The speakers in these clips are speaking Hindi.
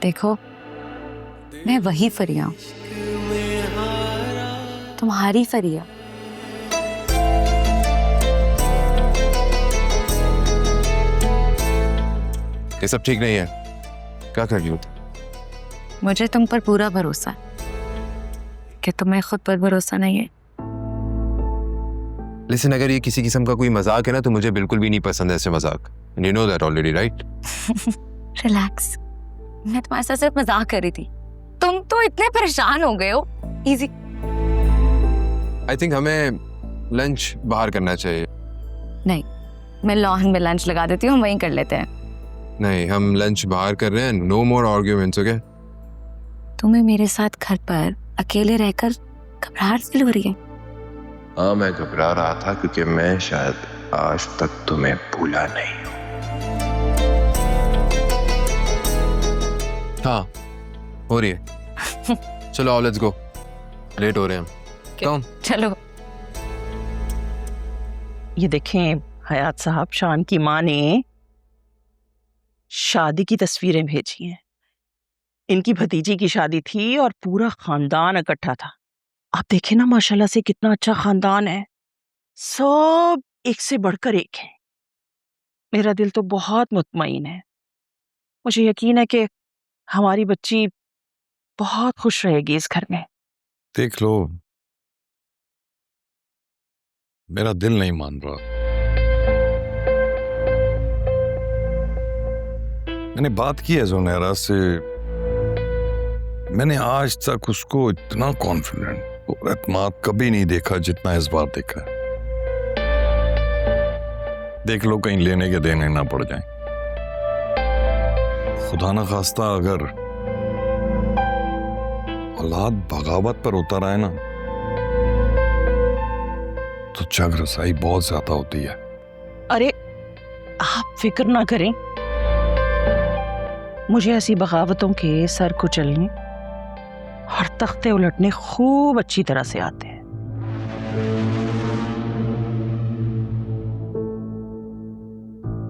देखो, मैं वही फरिया हूं, तुम्हारी फरिया। ये सब ठीक नहीं है। क्या कर रही हो? मुझे तुम पर पूरा भरोसा है कि तुम्हें खुद पर भरोसा नहीं है। लिसन, अगर ये किसी किस्म का कोई मजाक है ना तो मुझे बिल्कुल भी नहीं पसंद है ऐसे मजाक। You know that already, right? Relax, मैं तुम्हारे साथ सिर्फ मजाक कर रही थी। तुम तो इतने परेशान हो गए हो। इजी। I think हमें लंच बाहर करना चाहिए। नहीं, मैं लॉन में लंच लगा देती हूँ, वहीं कर लेते हैं। नहीं, हम लंच बाहर कर रहे हैं। नो मोर आर्ग्यूमेंट्स, ओके? तुम्हें मेरे साथ घर पर अकेले रहकर घबराहट फील हो रही है? हाँ, मैं घबरा रहा था क्योंकि मैं शायद आज तक तुम्हें भूला नहीं हूँ। हाँ, हो रही है। चलो आओ, लेट्स गो। लेट हो रहे हैं हम। कौन? चलो। ये देखें हयात साहब, शान की माँ ने शादी की तस्वीरें भेजी हैं। इनकी भतीजी की शादी थी और पूरा खानदान इकट्ठा था। आप देखें ना, माशाल्लाह से कितना अच्छा खानदान है। सब एक से बढ़कर एक है। मेरा दिल तो बहुत मुतमईन है। मुझे यकीन है कि हमारी बच्ची बहुत खुश रहेगी इस घर में। देख लो, मेरा दिल नहीं मान रहा। मैंने बात की है जुनैरा से। मैंने आज तक उसको इतना कॉन्फिडेंट और एतमाद कभी नहीं देखा जितना इस बार देखा है। देख लो कहीं लेने के देने ना पड़ जाएं। खुदा ना खास्ता अगर औलाद बगावत पर उतर आए ना तो जग रसाई बहुत ज्यादा होती है। अरे आप फिक्र ना करें, मुझे ऐसी बगावतों के सर कुचलने और तख्ते उलटने खूब अच्छी तरह से आते हैं।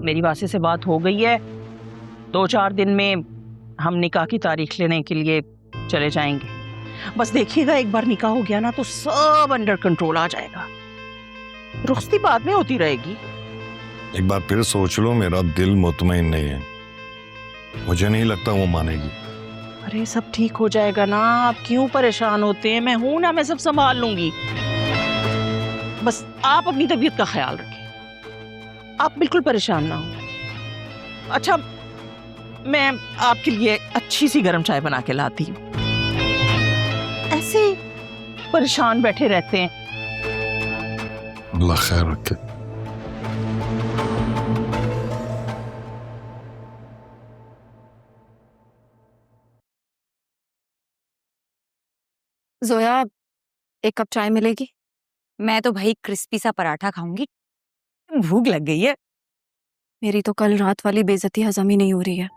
मेरी वासे से बात हो गई है। 2-4 दिन में हम निकाह की तारीख लेने के लिए चले जाएंगे। बस देखिएगा, एक बार निकाह हो गया ना तो सब अंडर कंट्रोल आ जाएगा। रुखसती बाद में होती रहेगी। एक बार फिर सोच लो, मेरा दिल मुतमईन नहीं है। मुझे नहीं लगता वो मानेगी। अरे सब ठीक हो जाएगा ना, आप क्यों परेशान होते हैं? मैं हूं ना, मैं सब संभाल लूंगी। बस आप अपनी तबीयत का ख्याल रखें, आप बिल्कुल परेशान ना हो। अच्छा, मैं आपके लिए अच्छी सी गर्म चाय बना के लाती हूँ। ऐसे परेशान बैठे रहते हैं। अल्लाह खैर रखे। जोया, एक कप चाय मिलेगी? मैं तो भाई क्रिस्पी सा पराठा खाऊंगी, भूख लग गई है। मेरी तो कल रात वाली बेइज्जती हजम ही नहीं हो रही है।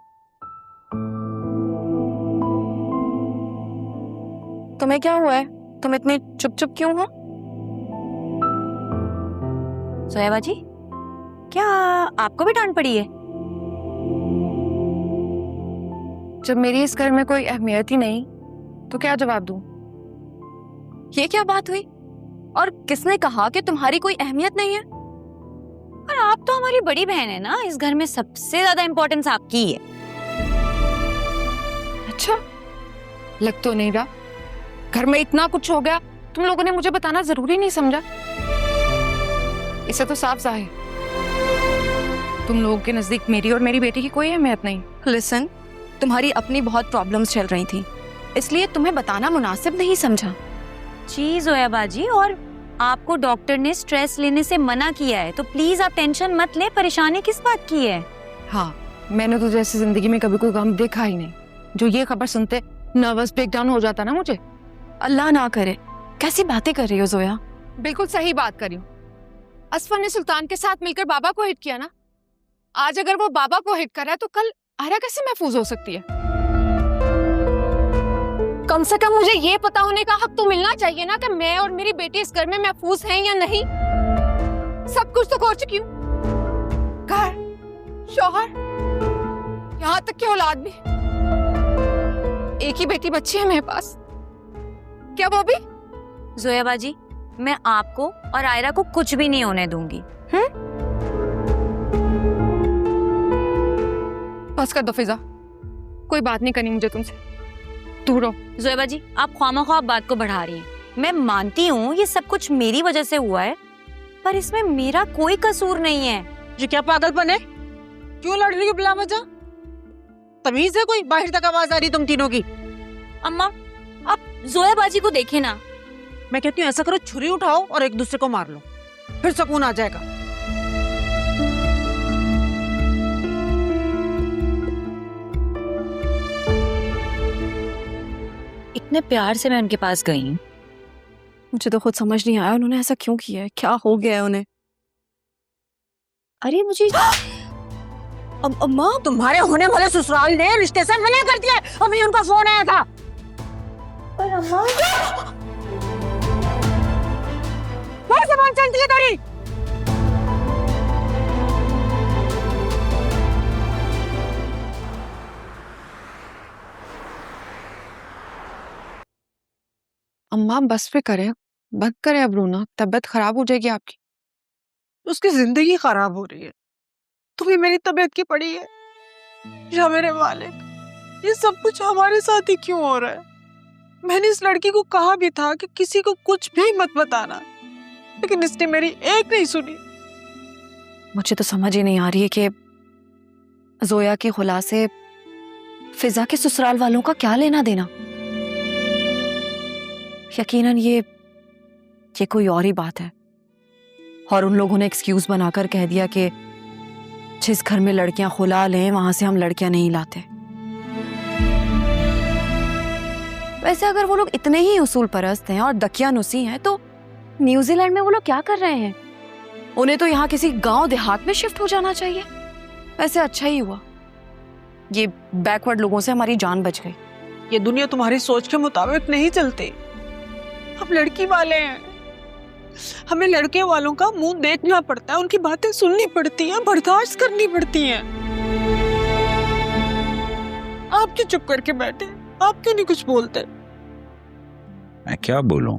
तुम्हें क्या हुआ है? तुम इतनी चुप चुप क्यों हो? जोया बाजी, क्या आपको भी डांट पड़ी है? जब मेरी इस घर में कोई अहमियत ही नहीं तो क्या जवाब दूं? ये क्या बात हुई? और किसने कहा कि तुम्हारी कोई अहमियत नहीं है? और आप तो हमारी बड़ी बहन है ना, इस घर में सबसे ज्यादा इंपॉर्टेंस आपकी है। अच्छा, लग तो नहीं रहा। घर में इतना कुछ हो गया, तुम लोगों ने मुझे बताना जरूरी नहीं समझा। इसे तो साफ जाहिर तुम लोगों के नजदीक मेरी और मेरी बेटी की कोई अहमियत नहीं। लिसन, तुम्हारी अपनी बहुत प्रॉब्लम्स चल रही थी, इसलिए तुम्हें बताना मुनासिब नहीं समझा। जी जोया बाजी, और आपको डॉक्टर ने स्ट्रेस लेने से मना किया है, तो प्लीज आप टेंशन मत ले। परेशानी किस बात की है? हाँ, मैंने तो जैसे जिंदगी में कभी कोई गम देखा ही नहीं। जो ये खबर सुनते नर्वस ब्रेकडाउन हो जाता ना मुझे। अल्लाह ना करे। कैसी बातें कर रही हो जोया? बिल्कुल सही बात कर रही हूँ। असफर ने सुल्तान के साथ मिलकर बाबा को हिट किया ना। आज अगर वो बाबा को हिट कर रहा है तो कल आरा कैसे महफूज हो सकती है? कम से कम मुझे ये पता होने का हक तो मिलना चाहिए ना कि मैं और मेरी बेटी इस घर में महफूज हैं या नहीं। सब कुछ तो खो चुकी हूँ, घर, शौहर, यहाँ तक कि औलाद भी। एक ही बेटी बच्ची है मेरे पास, क्या वो भी? जोया बाजी, मैं आपको और आयरा को कुछ भी नहीं होने दूंगी। बस कर दो फिजा, कोई बात नहीं करनी मुझे तुमसे, दूर रहो। जोया बाजी, आप ख्वामख्वाह बात को बढ़ा रही हैं। मैं मानती हूँ ये सब कुछ मेरी वजह से हुआ है, पर इसमें मेरा कोई कसूर नहीं है। ये क्या पागलपन है? क्यों लड़ रही हो बिला वजह? तमीज है कोई? बाहर तक आवाज आ रही तुम तीनों की। अम्मा, आप जोया बाजी को देखें ना। मैं कहती हूँ ऐसा करो, छुरी उठाओ और एक दूसरे को मार लो, फिर सुकून आ जाएगा। इतने प्यार से मैं उनके पास गई हूँ। मुझे तो खुद समझ नहीं आया उन्होंने ऐसा क्यों किया है, क्या हो गया है उन्हें। अरे मुझे अम्मा, तुम्हारे होने वाले ससुराल ने रिश्ते से मना कर दिया। अभी उनका फोन आया था। पर अम्मा, वो सामान चलती है तेरी। अम्मा बस पे करें, बंद करें अब रोना, तबीयत खराब हो जाएगी आपकी। उसकी जिंदगी खराब हो रही है, तुम्हें मेरी तबीयत की पड़ी है। या मेरे मालिक, ये सब कुछ हमारे साथ ही क्यों हो रहा है? मैंने इस लड़की को कहा भी था कि किसी को कुछ भी मत बताना, लेकिन इसने मेरी एक नहीं सुनी। मुझे तो समझ ही नहीं आ रही है कि जोया के खुला से फिजा के ससुराल वालों का क्या लेना देना। यकीनन ये कोई और ही बात है, और उन लोगों ने एक्सक्यूज बनाकर कह दिया कि जिस घर में लड़कियां खुला लें वहां से हम लड़कियां नहीं लाते। वैसे अगर वो लोग इतने ही उसूल परस्त हैं और दकियानुसी हैं तो न्यूजीलैंड में वो लोग क्या कर रहे हैं? उन्हें तो यहाँ किसी गांव देहात में शिफ्ट हो जाना चाहिए। वैसे अच्छा ही हुआ, ये बैकवर्ड लोगों से हमारी जान बच गई। ये दुनिया तुम्हारी सोच के मुताबिक नहीं चलती। हम लड़की वाले हैं, हमें लड़के वालों का मुंह देखना पड़ता है, उनकी बातें सुननी पड़ती हैं, बर्दाश्त करनी पड़ती हैं। आप क्यों चुप करके बैठे? आप क्यों नहीं कुछ बोलते? मैं क्या बोलूं?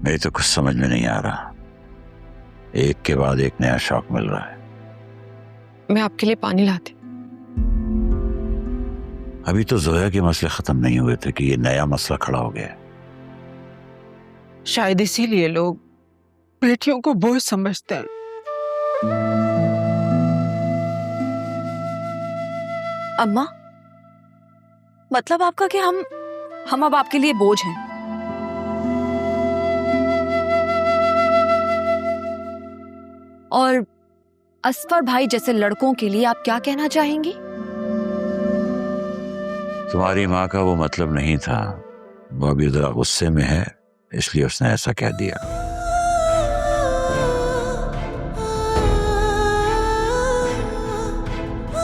मेरी तो कुछ समझ में नहीं आ रहा। एक के बाद एक नया शौक मिल रहा है। मैं आपके लिए पानी लाती। अभी तो जोया के मसले खत्म नहीं हुए थे कि ये नया मसला खड़ा हो गया। शायद इसीलिए लोग बेटियों को बोझ समझते हैं। अम्मा, मतलब आपका कि हम अब आपके लिए बोझ हैं? और असफर भाई जैसे लड़कों के लिए आप क्या कहना चाहेंगी? तुम्हारी माँ का वो मतलब नहीं था, वो अभी जरा गुस्से में है, इसलिए उसने ऐसा कह दिया।